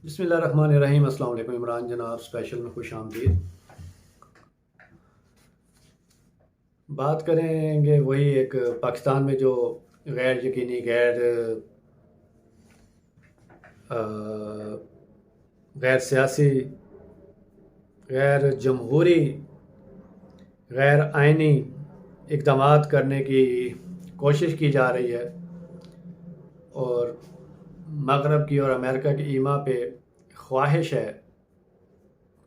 بسم اللہ الرحمن الرحیم۔ السلام علیکم عمران جناب، اسپیشل میں خوش آمدید۔ بات کریں گے وہی ایک پاکستان میں جو غیر یقینی، غیر سیاسی، غیر جمہوری، غیر آئینی اقدامات کرنے کی کوشش کی جا رہی ہے، اور مغرب کی اور امریکہ کی ایما پہ خواہش ہے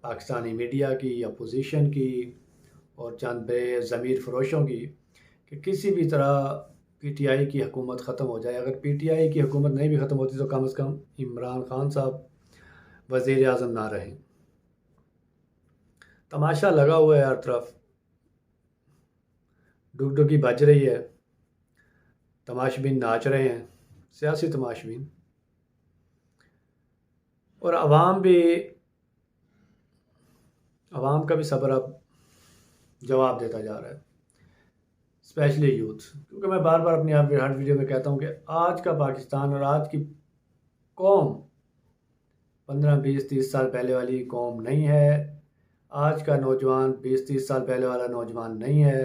پاکستانی میڈیا کی، اپوزیشن کی اور چند بے ضمیر فروشوں کی کہ کسی بھی طرح پی ٹی آئی کی حکومت ختم ہو جائے۔ اگر پی ٹی آئی کی حکومت نہیں بھی ختم ہوتی تو کم از کم عمران خان صاحب وزیر اعظم نہ رہیں۔ تماشا لگا ہوا ہے ہر طرف، ڈگ ڈگی بج رہی ہے، تماشبین ناچ رہے ہیں، سیاسی تماشبین، اور عوام کا بھی صبر اب جواب دیتا جا رہا ہے، اسپیشلی یوتھ۔ کیونکہ میں بار بار اپنی ہر ویڈیو میں کہتا ہوں کہ آج کا پاکستان اور آج کی قوم 15 20 30 سال پہلے والی قوم نہیں ہے۔ آج کا نوجوان 20 30 سال پہلے والا نوجوان نہیں ہے۔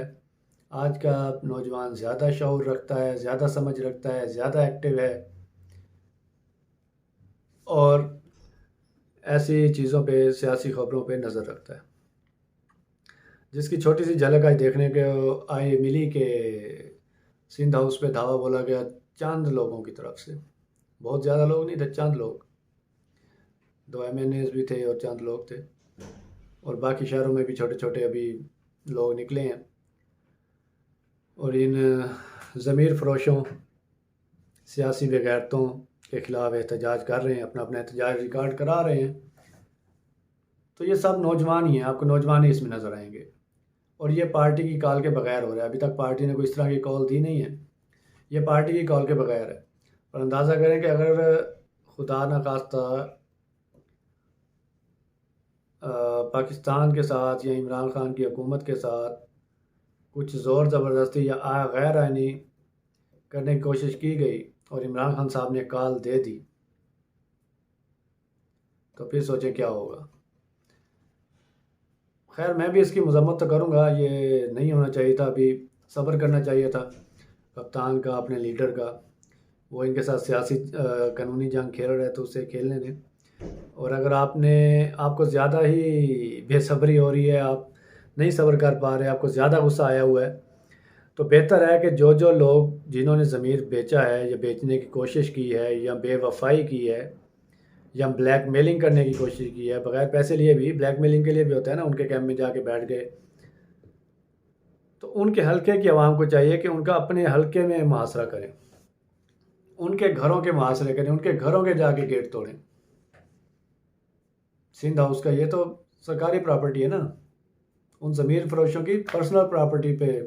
آج کا نوجوان زیادہ شعور رکھتا ہے، زیادہ سمجھ رکھتا ہے، زیادہ ایکٹیو ہے، اور ایسی چیزوں پہ، سیاسی خبروں پہ نظر رکھتا ہے، جس کی چھوٹی سی جھلک آج دیکھنے کے ملی کہ سندھ ہاؤس پہ دھاوا بولا گیا چند لوگوں کی طرف سے، بہت زیادہ لوگ نہیں تھے، چند لوگ، 2 MNAs بھی تھے اور چند لوگ تھے، اور باقی شہروں میں بھی چھوٹے چھوٹے ابھی لوگ نکلے ہیں، اور ان ضمیر فروشوں، سیاسی بے غیرتوں کے خلاف احتجاج کر رہے ہیں، اپنا احتجاج ریکارڈ کرا رہے ہیں۔ تو یہ سب نوجوان ہی ہیں، آپ کو نوجوان ہی اس میں نظر آئیں گے، اور یہ پارٹی کی کال کے بغیر ہو رہا ہے۔ ابھی تک پارٹی نے کوئی اس طرح کی کال دی نہیں ہے، یہ پارٹی کی کال کے بغیر ہے۔ اور اندازہ کریں کہ اگر خدا نخواستہ پاکستان کے ساتھ یا عمران خان کی حکومت کے ساتھ کچھ زور زبردستی یا غیر آئینی کرنے کی کوشش کی گئی اور عمران خان صاحب نے کال دے دی، تو پھر سوچیں کیا ہوگا۔ خیر، میں بھی اس کی مذمت تو کروں گا، یہ نہیں ہونا چاہیے تھا، ابھی صبر کرنا چاہیے تھا کپتان کا، اپنے لیڈر کا۔ وہ ان کے ساتھ سیاسی قانونی جنگ کھیل رہے تو اسے کھیلنے دیں، اور اگر آپ کو زیادہ ہی بے صبری ہو رہی ہے، آپ نہیں صبر کر پا رہے، آپ کو زیادہ غصہ آیا ہوا ہے، تو بہتر ہے کہ جو لوگ جنہوں نے ضمیر بیچا ہے یا بیچنے کی کوشش کی ہے یا بے وفائی کی ہے یا بلیک میلنگ کرنے کی کوشش کی ہے، بغیر پیسے لیے بھی بلیک میلنگ کے لیے بھی ہوتا ہے نا، ان کے کیمپ میں جا کے بیٹھ گئے، تو ان کے حلقے کی عوام کو چاہیے کہ ان کا اپنے حلقے میں محاصرہ کریں، ان کے گھروں کے محاصرے کریں، ان کے گھروں کے جا کے گیٹ توڑیں۔ سندھ ہاؤس کا یہ تو سرکاری پراپرٹی ہے نا، ان ضمیر فروشوں کی پرسنل پراپرٹی پہ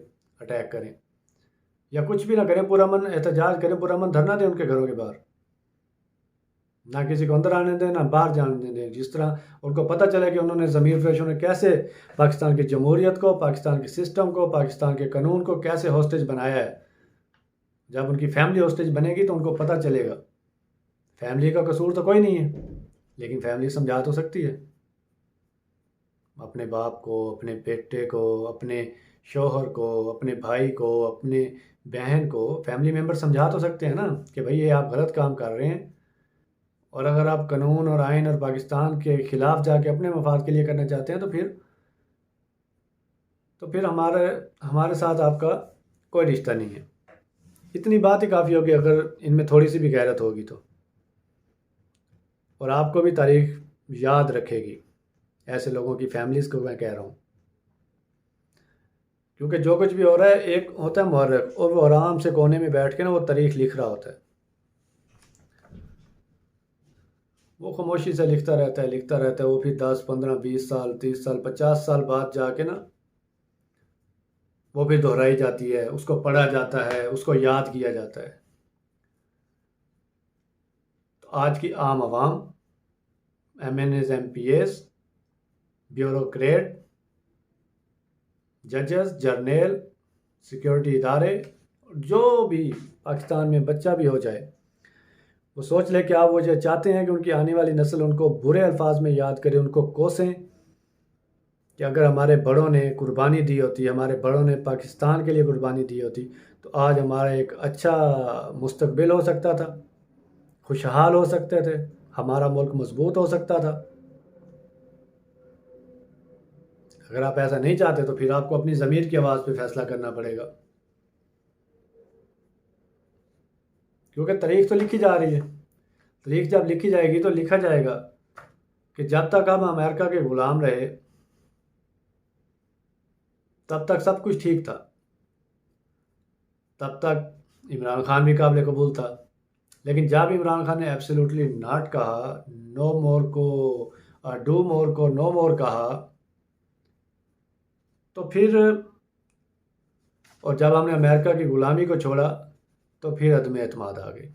اٹیک کریں، یا کچھ بھی نہ کریں، پرامن احتجاج کریں، پرامن دھرنا دیں ان کے گھروں کے باہر، نہ کسی کو اندر آنے دیں نہ باہر جانے دیں۔ جس طرح ان کو پتہ چلے کہ انہوں نے ضمیر فروشوں نے کیسے پاکستان کی جمہوریت کو، پاکستان کے سسٹم کو، پاکستان کے قانون کو کیسے ہاسٹیج بنایا ہے۔ جب ان کی فیملی ہاسٹیج بنے گی تو ان کو پتہ چلے گا۔ فیملی کا قصور تو کوئی نہیں ہے، لیکن فیملی سمجھا تو سکتی ہے، اپنے باپ کو، اپنے بیٹے کو، اپنے شوہر کو، اپنے بھائی کو، اپنے بہن کو، فیملی ممبر سمجھا تو سکتے ہیں نا کہ بھئی یہ آپ غلط کام کر رہے ہیں، اور اگر آپ قانون اور آئین اور پاکستان کے خلاف جا کے اپنے مفاد کے لیے کرنا چاہتے ہیں تو پھر ہمارے ساتھ آپ کا کوئی رشتہ نہیں ہے۔ اتنی بات ہی کافی ہوگی اگر ان میں تھوڑی سی بھی غیرت ہوگی تو، اور آپ کو بھی تاریخ یاد رکھے گی، ایسے لوگوں کی فیملیز کو میں کہہ رہا ہوں، کیونکہ جو کچھ بھی ہو رہا ہے، ایک ہوتا ہے مورخ، اور وہ آرام سے کونے میں بیٹھ کے نا وہ تاریخ لکھ رہا ہوتا ہے، وہ خاموشی سے لکھتا رہتا ہے، وہ پھر 10 15 20 سال 30 سال 50 سال بعد جا کے نا وہ پھر دہرائی جاتی ہے، اس کو پڑھا جاتا ہے، اس کو یاد کیا جاتا ہے۔ تو آج کی عام عوام، MNAs MPAs، بیوروکریٹ، ججز، جرنیل، سیکیورٹی ادارے، جو بھی پاکستان میں بچہ بھی ہو جائے، وہ سوچ لے کہ آپ وہ جو چاہتے ہیں کہ ان کی آنے والی نسل ان کو برے الفاظ میں یاد کرے، ان کو کوسیں کہ اگر ہمارے بڑوں نے قربانی دی ہوتی، ہمارے بڑوں نے پاکستان کے لیے قربانی دی ہوتی تو آج ہمارا ایک اچھا مستقبل ہو سکتا تھا، خوشحال ہو سکتے تھے، ہمارا ملک مضبوط ہو سکتا تھا۔ اگر آپ ایسا نہیں چاہتے تو پھر آپ کو اپنی ضمیر کی آواز پہ فیصلہ کرنا پڑے گا، کیونکہ تاریخ تو لکھی جا رہی ہے۔ تاریخ جب لکھی جائے گی تو لکھا جائے گا کہ جب تک ہم امریکہ کے غلام رہے تب تک سب کچھ ٹھیک تھا، تب تک عمران خان بھی قابل قبول تھا، لیکن جب عمران خان نے ایبسلیوٹلی ناٹ کہا، نو مور کو ڈو مور کو نو مور کہا، تو پھر اور جب ہم نے امریکہ کی غلامی کو چھوڑا تو پھر عدم اعتماد آ گئی۔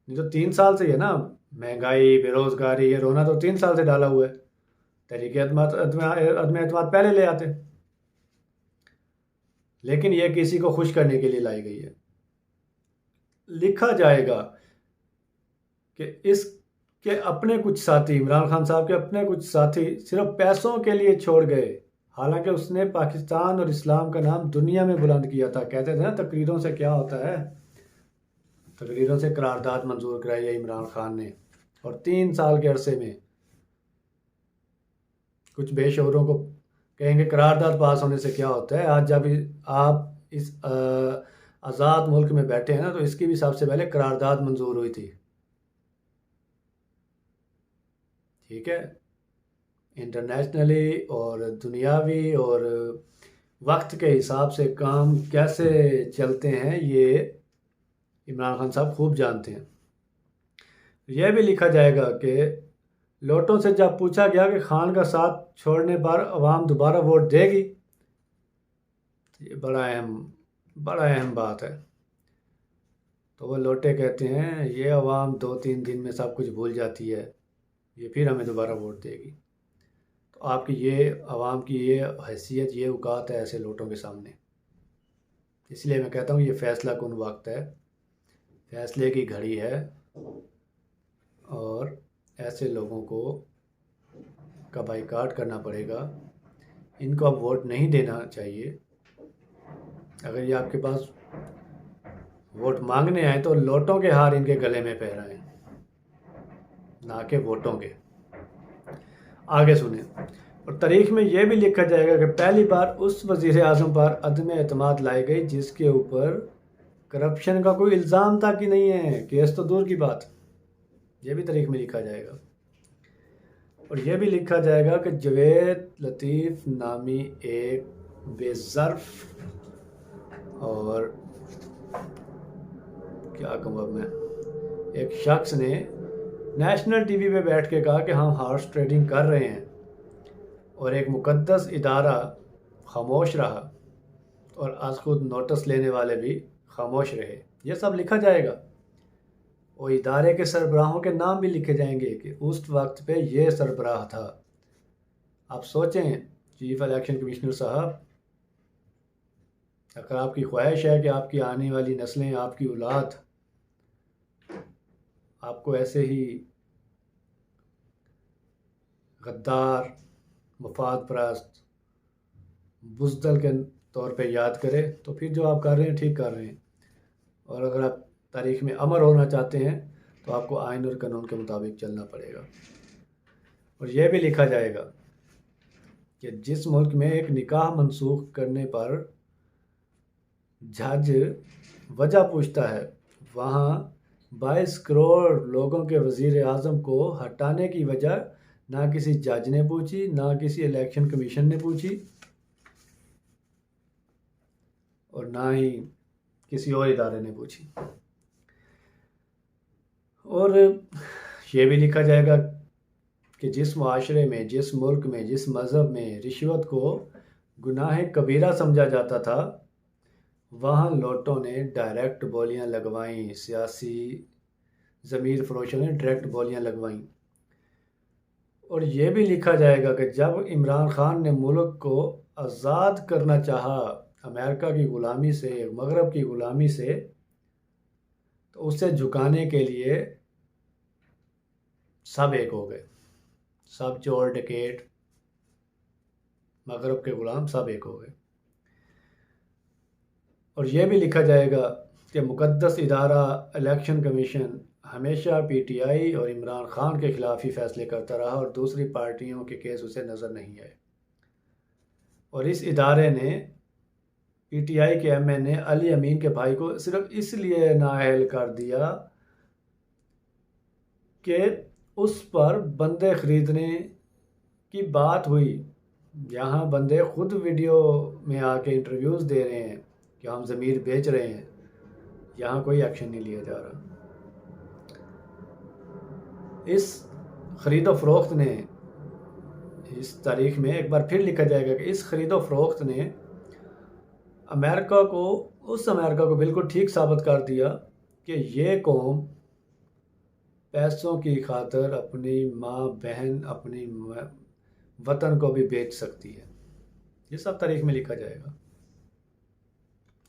نہیں تو 3 سال سے یہ نا مہنگائی، بے روزگاری، یہ رونا تو 3 سال سے ڈالا ہوا ہے۔ تحریک عدم اعتماد پہلے لے آتے، لیکن یہ کسی کو خوش کرنے کے لیے لائی گئی ہے۔ لکھا جائے گا کہ اس کے اپنے کچھ ساتھی، عمران خان صاحب کے اپنے کچھ ساتھی صرف پیسوں کے لیے چھوڑ گئے، حالانکہ اس نے پاکستان اور اسلام کا نام دنیا میں بلند کیا تھا۔ کہتے تھے نا تقریروں سے کیا ہوتا ہے، تقریروں سے قرارداد منظور کرائی ہے عمران خان نے، اور 3 سال کے عرصے میں کچھ بے شعوروں کو کہیں گے قرارداد پاس ہونے سے کیا ہوتا ہے۔ آج جب آپ اس آزاد ملک میں بیٹھے ہیں نا تو اس کی بھی سب سے پہلے قرارداد منظور ہوئی تھی، ٹھیک ہے، انٹرنیشنلی اور دنیاوی اور وقت کے حساب سے کام کیسے چلتے ہیں یہ عمران خان صاحب خوب جانتے ہیں۔ یہ بھی لکھا جائے گا کہ لوٹوں سے جب پوچھا گیا کہ خان کا ساتھ چھوڑنے پر عوام دوبارہ ووٹ دے گی، یہ بڑا اہم بات ہے، تو وہ لوٹے کہتے ہیں یہ عوام 2-3 دن میں سب کچھ بھول جاتی ہے، یہ پھر ہمیں دوبارہ ووٹ دے گی۔ تو آپ کی یہ عوام کی یہ حیثیت، یہ اوقات ہے ایسے لوٹوں کے سامنے۔ اس لیے میں کہتا ہوں یہ فیصلہ کن وقت ہے، فیصلے کی گھڑی ہے، اور ایسے لوگوں کو کا بائیکاٹ کرنا پڑے گا۔ ان کو اب ووٹ نہیں دینا چاہیے۔ اگر یہ آپ کے پاس ووٹ مانگنے آئیں تو لوٹوں کے ہار ان کے گلے میں پہرائیں، نہ کہ ووٹوں کے۔ آگے سنیں، اور تاریخ میں یہ بھی لکھا جائے گا کہ پہلی بار اس وزیر اعظم پر عدم اعتماد لائی گئی جس کے اوپر کرپشن کا کوئی الزام تک ہی نہیں ہے، کیس تو دور کی بات، یہ بھی تاریخ میں لکھا جائے گا۔ اور یہ بھی لکھا جائے گا کہ جوید لطیف نامی ایک بے ظرف اور کیا کہوں اب میں، ایک شخص نے نیشنل ٹی وی پہ بیٹھ کے کہا کہ ہم ہارس ٹریڈنگ کر رہے ہیں، اور ایک مقدس ادارہ خاموش رہا، اور از خود نوٹس لینے والے بھی خاموش رہے۔ یہ سب لکھا جائے گا، اور ادارے کے سربراہوں کے نام بھی لکھے جائیں گے کہ اس وقت پہ یہ سربراہ تھا۔ آپ سوچیں چیف الیکشن کمشنر صاحب، اگر آپ کی خواہش ہے کہ آپ کی آنے والی نسلیں، آپ کی اولاد آپ کو ایسے ہی غدار، مفاد پرست، بزدل کے طور پہ یاد کرے تو پھر جو آپ کر رہے ہیں ٹھیک کر رہے ہیں، اور اگر آپ تاریخ میں امر ہونا چاہتے ہیں تو آپ کو آئین اور قانون کے مطابق چلنا پڑے گا۔ اور یہ بھی لکھا جائے گا کہ جس ملک میں ایک نکاح منسوخ کرنے پر جج وجہ پوچھتا ہے، وہاں 22 کروڑ لوگوں کے وزیر اعظم کو ہٹانے کی وجہ نہ کسی جج نے پوچھی، نہ کسی الیکشن کمیشن نے پوچھی، اور نہ ہی کسی اور ادارے نے پوچھی۔ اور یہ بھی لکھا جائے گا کہ جس معاشرے میں، جس ملک میں، جس مذہب میں رشوت کو گناہ کبیرہ سمجھا جاتا تھا، وہاں لوٹوں نے ڈائریکٹ بولیاں لگوائیں، سیاسی ضمیر فروشوں نے ڈائریکٹ بولیاں لگوائیں۔ اور یہ بھی لکھا جائے گا کہ جب عمران خان نے ملک کو آزاد کرنا چاہا امریکہ کی غلامی سے، مغرب کی غلامی سے، تو اسے جھکانے کے لیے سب ایک ہو گئے، سب چور ڈکیٹ مغرب کے غلام سب ایک ہو گئے۔ اور یہ بھی لکھا جائے گا کہ مقدس ادارہ الیکشن کمیشن ہمیشہ پی ٹی آئی اور عمران خان کے خلاف ہی فیصلے کرتا رہا اور دوسری پارٹیوں کے کیس اسے نظر نہیں آئے، اور اس ادارے نے پی ٹی آئی کے ایم این اے علی امین کے بھائی کو صرف اس لیے نااہل کر دیا کہ اس پر بندے خریدنے کی بات ہوئی۔ یہاں بندے خود ویڈیو میں آ کے انٹرویوز دے رہے ہیں کہ ہم ضمیر بیچ رہے ہیں، یہاں کوئی ایکشن نہیں لیا جا رہا۔ اس خرید و فروخت نے، اس تاریخ میں ایک بار پھر لکھا جائے گا کہ اس خرید و فروخت نے امریکہ کو بالکل ٹھیک ثابت کر دیا کہ یہ قوم پیسوں کی خاطر اپنی ماں بہن اپنی وطن کو بھی بیچ سکتی ہے۔ یہ سب تاریخ میں لکھا جائے گا،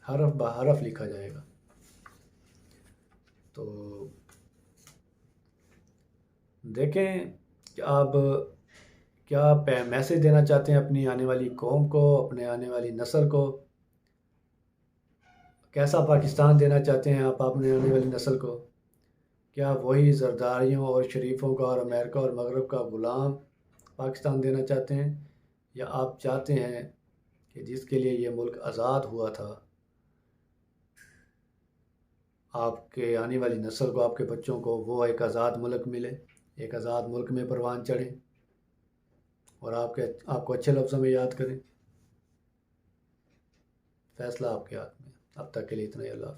حرف بہ حرف لکھا جائے گا۔ تو دیکھیں کہ آپ کیا میسج دینا چاہتے ہیں اپنی آنے والی قوم کو، اپنے آنے والی نسل کو، کیسا پاکستان دینا چاہتے ہیں آپ اپنے آنے والی نسل کو؟ کیا وہی زرداریوں اور شریفوں کا اور امریکہ اور مغرب کا غلام پاکستان دینا چاہتے ہیں، یا آپ چاہتے ہیں کہ جس کے لیے یہ ملک آزاد ہوا تھا، آپ کے آنے والی نسل کو، آپ کے بچوں کو وہ ایک آزاد ملک ملے، ایک آزاد ملک میں پروان چڑھیں اور آپ کو اچھے لفظوں میں یاد کریں؟ فیصلہ آپ کے ہاتھ میں۔ اب تک کے لیے اتنا ہی، اللہ حافظ۔